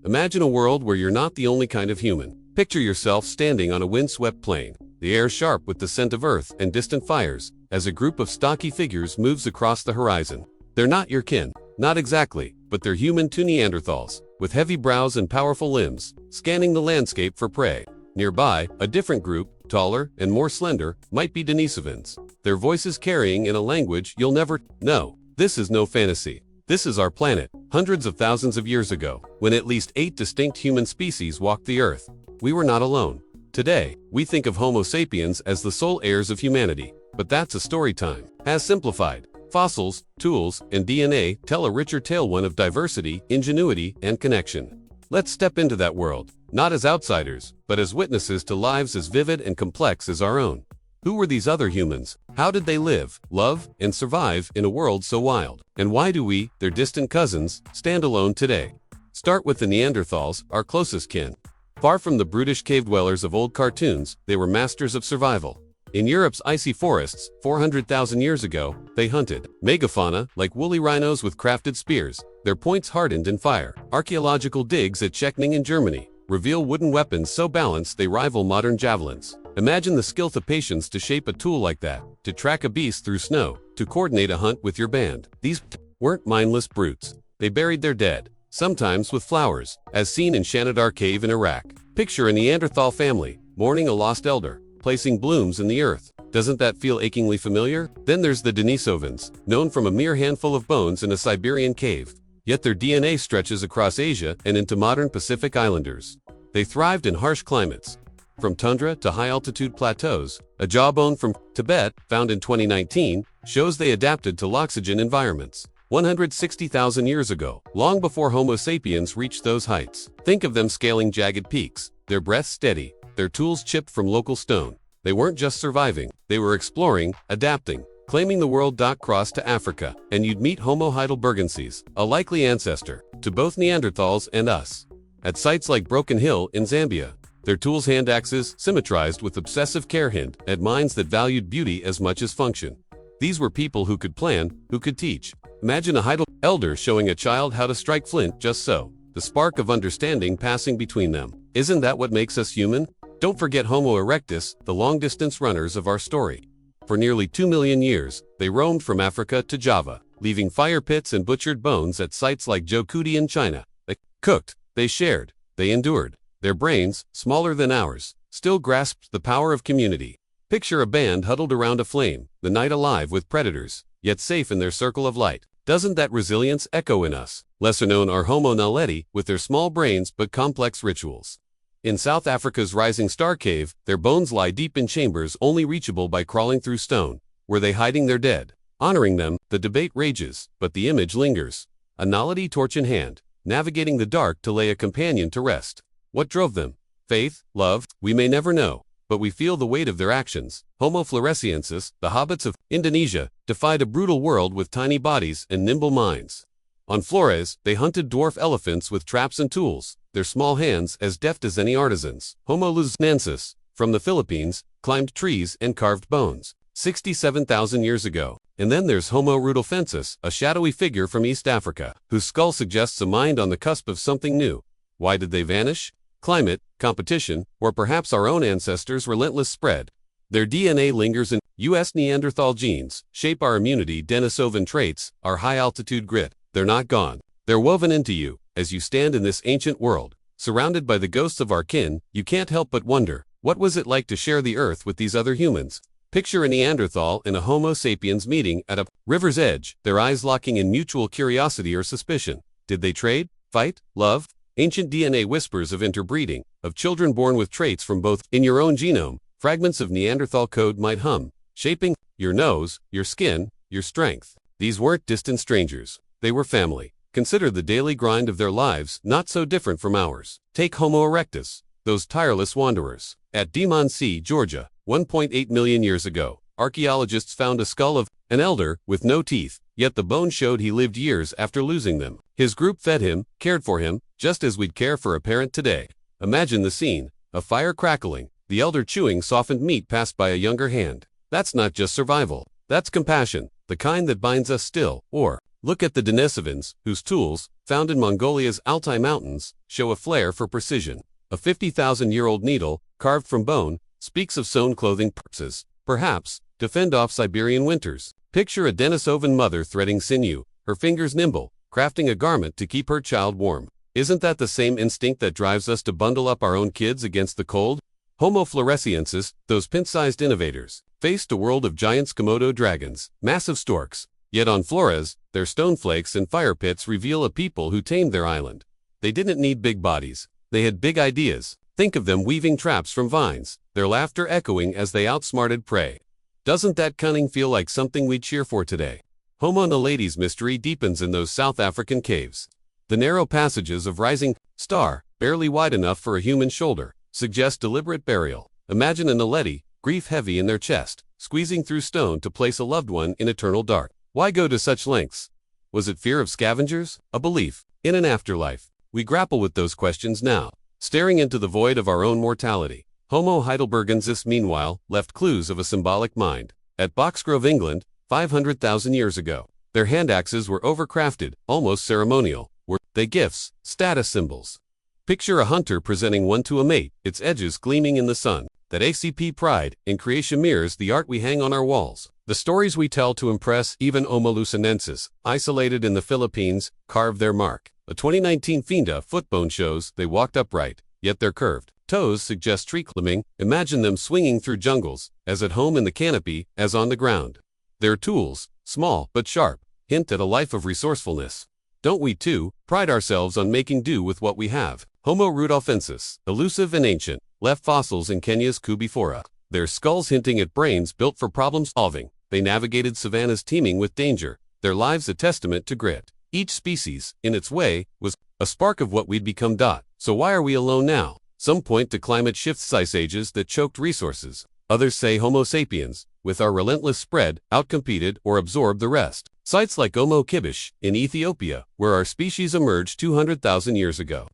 Imagine a world where you're not the only kind of human. Picture yourself standing on a windswept plain, the air sharp with the scent of earth and distant fires, as a group of stocky figures moves across the horizon. They're not your kin. Not exactly, but they're human to Neanderthals, with heavy brows and powerful limbs, scanning the landscape for prey. Nearby, a different group, taller and more slender, might be Denisovans, their voices carrying in a language you'll never know. This is no fantasy. This is our planet, hundreds of thousands of years ago, when at least 8 distinct human species walked the earth. We were not alone. Today, we think of Homo sapiens as the sole heirs of humanity, but that's a story time. Has simplified. Fossils, tools, and DNA tell a richer tale, one of diversity, ingenuity, and connection. Let's step into that world, not as outsiders, but as witnesses to lives as vivid and complex as our own. Who were these other humans? How did they live, love, and survive in a world so wild? And why do we, their distant cousins, stand alone today? Start with the Neanderthals, our closest kin. Far from the brutish cave dwellers of old cartoons, they were masters of survival. In Europe's icy forests, 400,000 years ago, they hunted. Megafauna, like woolly rhinos with crafted spears, their points hardened in fire. Archaeological digs at Scheckning in Germany reveal wooden weapons so balanced they rival modern javelins. Imagine the skill and patience to shape a tool like that, to track a beast through snow, to coordinate a hunt with your band. These weren't mindless brutes. They buried their dead, sometimes with flowers, as seen in Shanidar Cave in Iraq. Picture a Neanderthal family, mourning a lost elder, placing blooms in the earth. Doesn't that feel achingly familiar? Then there's the Denisovans, known from a mere handful of bones in a Siberian cave. Yet their DNA stretches across Asia and into modern Pacific Islanders. They thrived in harsh climates, from tundra to high-altitude plateaus. A jawbone from Tibet, found in 2019, shows they adapted to low-oxygen environments. 160,000 years ago, long before Homo sapiens reached those heights. Think of them scaling jagged peaks, their breath steady, their tools chipped from local stone. They weren't just surviving, they were exploring, adapting, claiming the world. Cross to Africa, and you'd meet Homo heidelbergensis, a likely ancestor to both Neanderthals and us. At sites like Broken Hill in Zambia, their tools hand axes, symmetrized with obsessive care. Hint at minds that valued beauty as much as function. These were people who could plan, who could teach. Imagine a Heidel elder showing a child how to strike flint just so, the spark of understanding passing between them. Isn't that what makes us human? Don't forget Homo erectus, the long-distance runners of our story. For nearly 2 million years, they roamed from Africa to Java, leaving fire pits and butchered bones at sites like Zhoukouti in China. They cooked, they shared, they endured. Their brains, smaller than ours, still grasped the power of community. Picture a band huddled around a flame, the night alive with predators, yet safe in their circle of light. Doesn't that resilience echo in us? Lesser known are Homo naledi, with their small brains but complex rituals. In South Africa's Rising Star Cave, their bones lie deep in chambers only reachable by crawling through stone. Were they hiding their dead? Honoring them, the debate rages, but the image lingers. A naledi, torch in hand, navigating the dark to lay a companion to rest. What drove them? Faith, love, we may never know, but we feel the weight of their actions. Homo floresiensis, the hobbits of Indonesia, defied a brutal world with tiny bodies and nimble minds. On Flores, they hunted dwarf elephants with traps and tools, their small hands as deft as any artisans. Homo luzonensis, from the Philippines, climbed trees and carved bones, 67,000 years ago. And then there's Homo rudolfensis, a shadowy figure from East Africa, whose skull suggests a mind on the cusp of something new. Why did they vanish? Climate, competition, or perhaps our own ancestors' relentless spread. Their DNA lingers in U.S. Neanderthal genes, shape our immunity. Denisovan traits, our high-altitude grit. They're not gone. They're woven into you. As you stand in this ancient world, surrounded by the ghosts of our kin, you can't help but wonder, what was it like to share the earth with these other humans? Picture a Neanderthal and a Homo sapiens meeting at a river's edge, their eyes locking in mutual curiosity or suspicion. Did they trade, fight, love? Ancient DNA whispers of interbreeding, of children born with traits from both. In your own genome, fragments of Neanderthal code might hum, shaping your nose, your skin, your strength. These weren't distant strangers. They were family. Consider the daily grind of their lives, not so different from ours. Take Homo erectus, those tireless wanderers. At Demoncy, Georgia, 1.8 million years ago, archaeologists found a skull of an elder with no teeth, yet the bone showed he lived years after losing them. His group fed him, cared for him, just as we'd care for a parent today. Imagine the scene, a fire crackling, the elder chewing softened meat passed by a younger hand. That's not just survival, that's compassion, the kind that binds us still. Or Look at the Denisovans, whose tools, found in Mongolia's Altai Mountains, show a flair for precision. A 50,000-year-old needle, carved from bone, speaks of sewn clothing purposes, perhaps, to fend off Siberian winters. Picture a Denisovan mother threading sinew, her fingers nimble, crafting a garment to keep her child warm. Isn't that the same instinct that drives us to bundle up our own kids against the cold? Homo floresiensis, those pint-sized innovators, faced a world of giant Komodo dragons, massive storks. Yet on Flores, their stoneflakes and fire pits reveal a people who tamed their island. They didn't need big bodies. They had big ideas. Think of them weaving traps from vines, their laughter echoing as they outsmarted prey. Doesn't that cunning feel like something we'd cheer for today? Homo naledi's mystery deepens in those South African caves. The narrow passages of rising star, barely wide enough for a human shoulder, suggest deliberate burial. Imagine a naledi, grief heavy in their chest, squeezing through stone to place a loved one in eternal dark. Why go to such lengths? Was it fear of scavengers? A belief in an afterlife? We grapple with those questions now, staring into the void of our own mortality. Homo heidelbergensis, meanwhile, left clues of a symbolic mind. At Boxgrove, England, 500,000 years ago, their hand axes were overcrafted, almost ceremonial. Were they gifts, status symbols? Picture a hunter presenting one to a mate, its edges gleaming in the sun. That ACP pride in creation mirrors the art we hang on our walls. The stories we tell to impress. Even Homo lucenensis, isolated in the Philippines, carved their mark. A 2019 Finda footbone shows they walked upright, yet their curved toes suggest tree climbing. Imagine them swinging through jungles, as at home in the canopy, as on the ground. Their tools, small but sharp, hint at a life of resourcefulness. Don't we too pride ourselves on making do with what we have? Homo rudolfensis, elusive and ancient, left fossils in Kenya's Kubifora, their skulls hinting at brains built for problem solving. They navigated savannas teeming with danger, their lives a testament to grit. Each species, in its way, was a spark of what we'd become. So why are we alone now? Some point to climate shifts, ice ages that choked resources. Others say Homo sapiens, with our relentless spread, outcompeted or absorbed the rest. Sites like Omo Kibish, in Ethiopia, where our species emerged 200,000 years ago,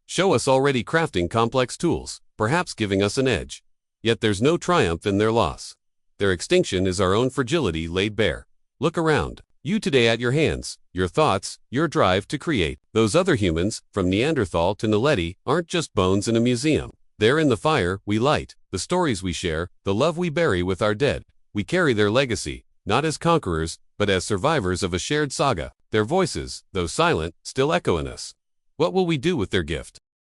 show us already crafting complex tools, perhaps giving us an edge. Yet there's no triumph in their loss. Their extinction is our own fragility laid bare. Look around. You today at your hands, your thoughts, your drive to create. Those other humans, from Neanderthal to naledi, aren't just bones in a museum. They're in the fire we light, the stories we share, the love we bury with our dead. We carry their legacy, not as conquerors, but as survivors of a shared saga. Their voices, though silent, still echo in us. What will we do with their gift?